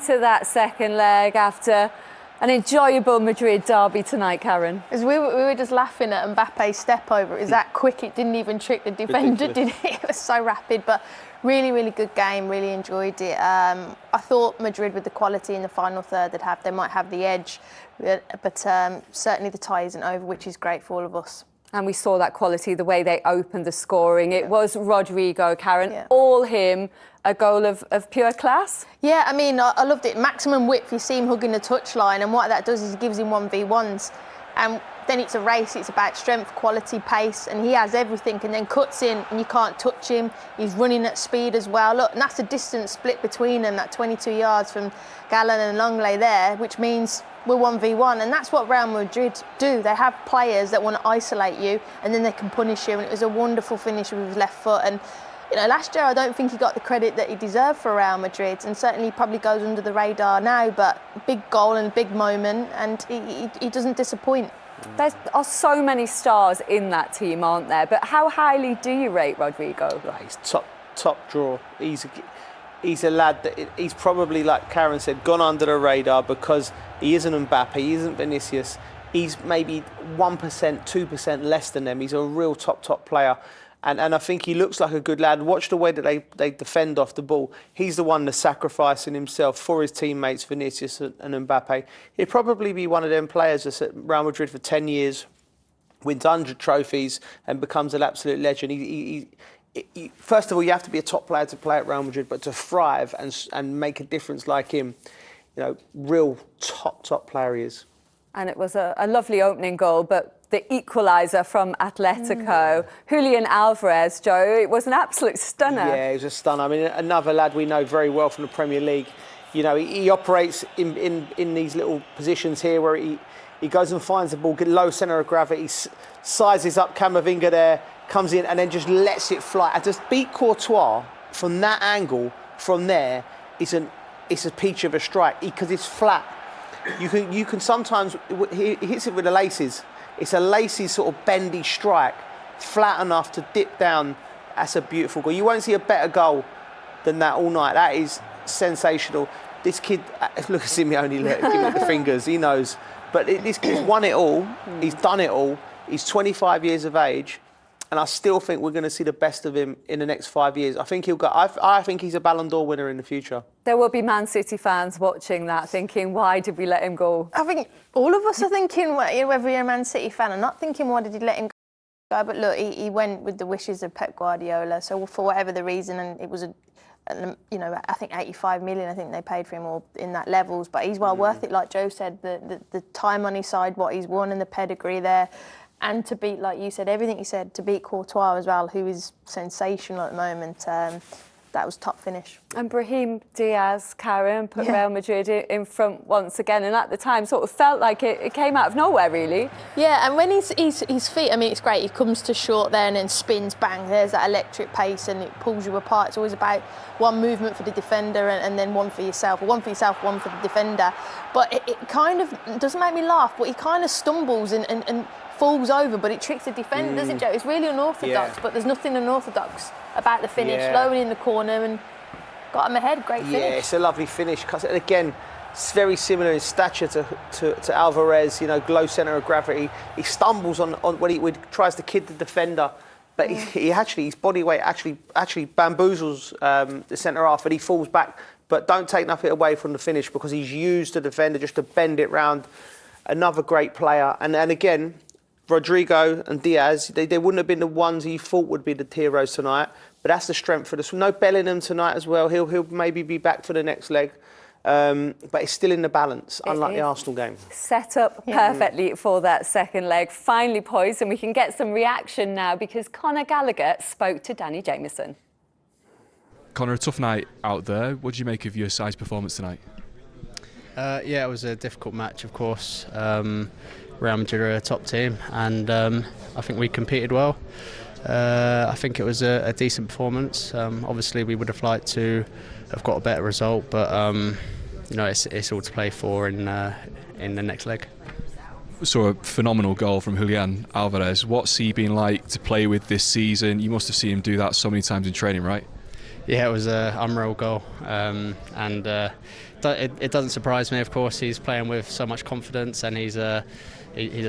into that second leg after an enjoyable Madrid derby tonight, Karen. As we were just laughing at Mbappe's step over. It was that quick, it didn't even trick the defender, did it? It was so rapid, but really, really good game, really enjoyed it. I thought Madrid, with the quality in the final third they might have the edge, but certainly the tie isn't over, which is great for all of us. And we saw that quality, the way they opened the scoring. It was Rodrygo, Karen, all him, a goal of pure class. Yeah, I mean, I loved it. Maximum width, you see him hugging the touchline, and what that does is it gives him 1v1s. And then it's a race, it's about strength, quality, pace, and he has everything, and then cuts in and you can't touch him. He's running at speed as well. Look, and that's a distance split between them, that 22 yards from Gallagher and Longley there, which means we're 1v1, and that's what Real Madrid do. They have players that want to isolate you, and then they can punish you, and it was a wonderful finish with his left foot. And you know, last year I don't think he got the credit that he deserved for Real Madrid, and certainly he probably goes under the radar now, but big goal and a big moment, and he doesn't disappoint. There are so many stars in that team, aren't there? But how highly do you rate Rodrygo? He's top draw. He's a lad that he's probably, like Karen said, gone under the radar because he isn't Mbappe, he isn't Vinicius. He's maybe 1%, 2% less than them. He's a real top player. And I think he looks like a good lad. Watch the way that they defend off the ball. He's the one that's sacrificing himself for his teammates, Vinicius and Mbappe. He'd probably be one of them players that's at Real Madrid for 10 years, wins 100 trophies and becomes an absolute legend. First of all, you have to be a top player to play at Real Madrid, but to thrive and make a difference like him, you know, real top player he is. And it was a lovely opening goal, but the equaliser from Atletico, Julian Alvarez, Joe, it was an absolute stunner. Yeah, it was a stunner. I mean, another lad we know very well from the Premier League. You know, he operates in these little positions here where he goes and finds the ball, get low centre of gravity, sizes up Camavinga there, comes in and then just lets it fly. And just beat Courtois from that angle, from there, it's a peach of a strike because it's flat. You can sometimes, he hits it with the laces. It's a lacy sort of bendy strike, flat enough to dip down. That's a beautiful goal. You won't see a better goal than that all night. That is sensational. This kid, look at Simeone, give him the fingers, he knows. But this kid's won it all, he's done it all. He's 25 years of age, and I still think we're going to see the best of him in the next 5 years. I think I think he's a Ballon d'Or winner in the future. There will be Man City fans watching that thinking, why did we let him go? I think all of us are thinking, whether you're a Man City fan or not, thinking, why did he let him go? But look, he went with the wishes of Pep Guardiola. So for whatever the reason, and it was I think 85 million, I think they paid for him, or in that levels. But he's well worth it, like Joe said. The time on his side, what he's won, and the pedigree there. And to beat, like you said, everything you said, to beat Courtois as well, who is sensational at the moment, that was top finish. And Brahim Diaz, Karen, put Real Madrid in front once again, and at the time sort of felt like it came out of nowhere, really. Yeah, and when his feet, I mean, it's great. He comes to short there and then spins, bang, there's that electric pace and it pulls you apart. It's always about one movement for the defender and then one for yourself, or one for yourself, one for the defender. But it kind of doesn't make me laugh, but he kind of stumbles and falls over, but it tricks the defender, doesn't it, Joe? It's really unorthodox, but there's nothing unorthodox about the finish. Lowering in the corner and got him ahead. Great finish. Yeah, it's a lovely finish. And again, it's very similar in stature to Alvarez. You know, low centre of gravity. He stumbles on when he tries to kid the defender, but his body weight actually bamboozles the centre half, and he falls back. But don't take nothing away from the finish because he's used the defender just to bend it round. Another great player, and again, Rodrygo and Diaz, they wouldn't have been the ones he thought would be the heroes tonight, but that's the strength for this. No Bellingham tonight as well. He'll maybe be back for the next leg, but it's still in the balance, unlike the Arsenal game. Set up perfectly for that second leg. Finally poised, and we can get some reaction now because Conor Gallagher spoke to Danny Jameson. Conor, a tough night out there. What do you make of your side's performance tonight? Yeah, it was a difficult match, of course. Real Madrid are a top team, and I think we competed well. I think it was a decent performance. Obviously, we would have liked to have got a better result, but you know, it's all to play for in the next leg. So a phenomenal goal from Julian Alvarez. What's he been like to play with this season? You must have seen him do that so many times in training, right? Yeah, it was an unreal goal, and it doesn't surprise me. Of course, he's playing with so much confidence, and he's a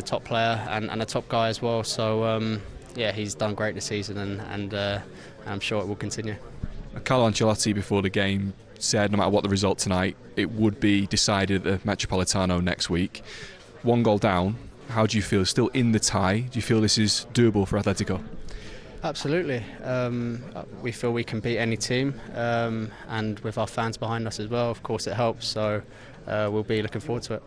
top player and a top guy as well. So yeah, he's done great this season, and I'm sure it will continue. Carlo Ancelotti before the game said no matter what the result tonight, it would be decided at the Metropolitano next week. 1 goal down. How do you feel? Still in the tie? Do you feel this is doable for Atletico? Absolutely. We feel we can beat any team, and with our fans behind us as well, of course it helps. So we'll be looking forward to it.